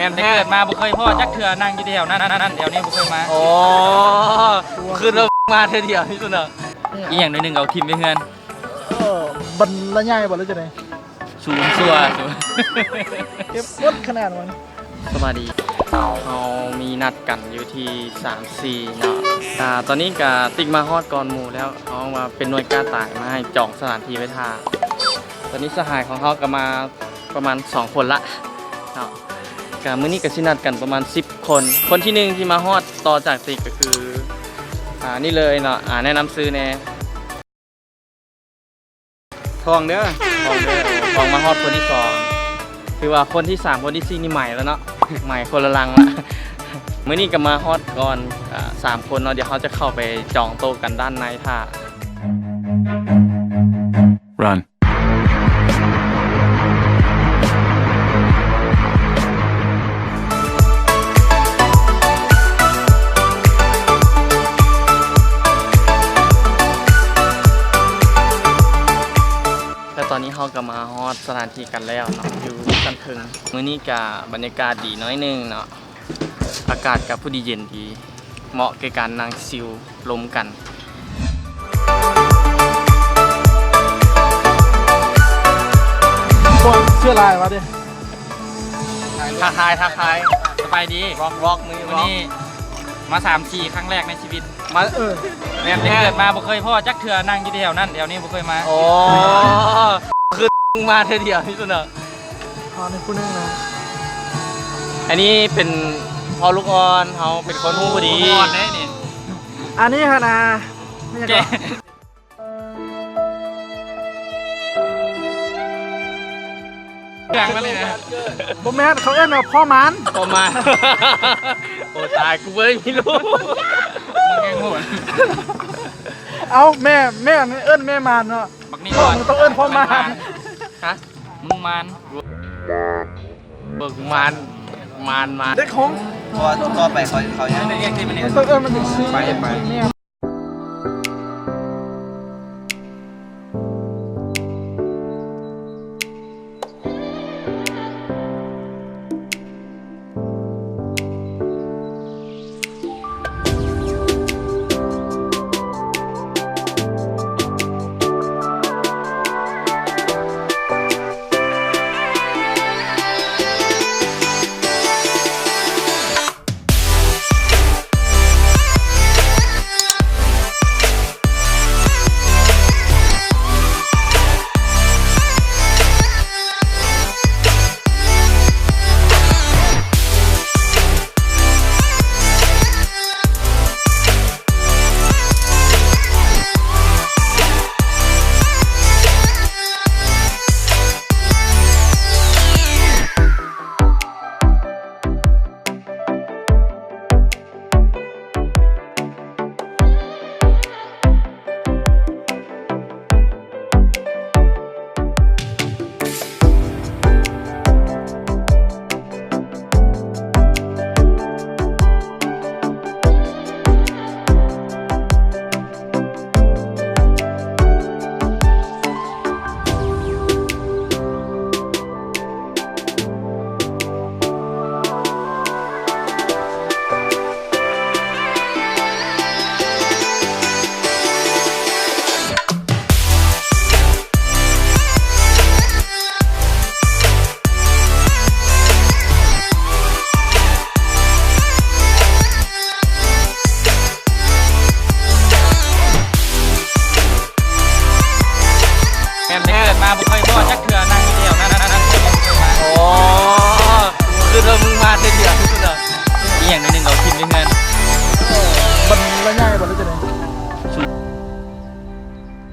นแต่เกิดมาบ่เคยพ่อจักเถื่อนั่งอยู่แถวนั้นแถวนี้บ่เคยมาอ๋อคือเรามาเท่เดียวที่สุดเนาะอีอย่างนึงเอาทิมไปเฮือนบันละใหญ่บ่แล้วจะไหนสูงซัวเก็บวดขนาดมันสวัสดีเรามีนัดกันอยู่ที่3-4เนาะตอนนี้กับติ๊กมาฮอดก่อนหมู่แล้วเขามาเป็นหน่วยกล้าตายมาให้จองสถานที่ไว้ท่าตอนนี้สหายของเขาก็มาประมาณ2คนละเนาะกับมื้อนี้ก็สินัดกันประมาณ10คนคนที่1ที่มาฮอดต่อจากติ๊กก็คือนี่เลยเนาะแนะนำซื้อแน่ทองเด้อทองมาฮอดคนที่2คือว่าคนที่3คนที่4นี่ใหม่แล้วเนาะใหม่คนละลังละมื้อนี้ก็มาฮอดก่อน3คนเนาะเดี๋ยวเขาจะเข้าไปจองโต๊ะกันด้านในท่า Runตอนนี้เขาก็มาฮอดสถานที่กันแล้วเนาะอยู่กันถึงมื้อนี้กับบรรยากาศดีน้อยนึงเนาะอากาศกับผู้ดีเย็นดีเหมาะแก่การนั่งชิลลมกันเสื้อลายวะดิทักทายสบายดีวอล์กมือวันนี้มา 3-4 ครั้งแรกในชีวิตมาแม่นแต่เกิดมาบ่เคยพ่อจักเถื่อนั่งอยู่แถวนั้นแถวนี้บ่เคยมาอ๋อคือมาเท่เดียวที่สุดเนาะนี่คู่นึงนะอันนี้เป็นพอลูกอ่อนเขาเป็นคนหูดีอ่อนนี่อันนี้ค่ะนะไม่ใช่อย่างนั้นเลยนะบ่แม่เขาเอิ้นว่าพ่อมันโอ้ตายกูไม่รู้มึงแกงโหดเอาแม่เอิ้นแม่มันเนาะบักนี่พ่อมึงต้องเอิ้นพ่อมันฮะมึงมันเบิกมันเด็กของก็ไปเขาเนี่ยเรียกที่มันเนี่ยต้องเอิ้นมันถึงซื้อไปแม่นแต่เกิดมาบ่เคยพ่อจัก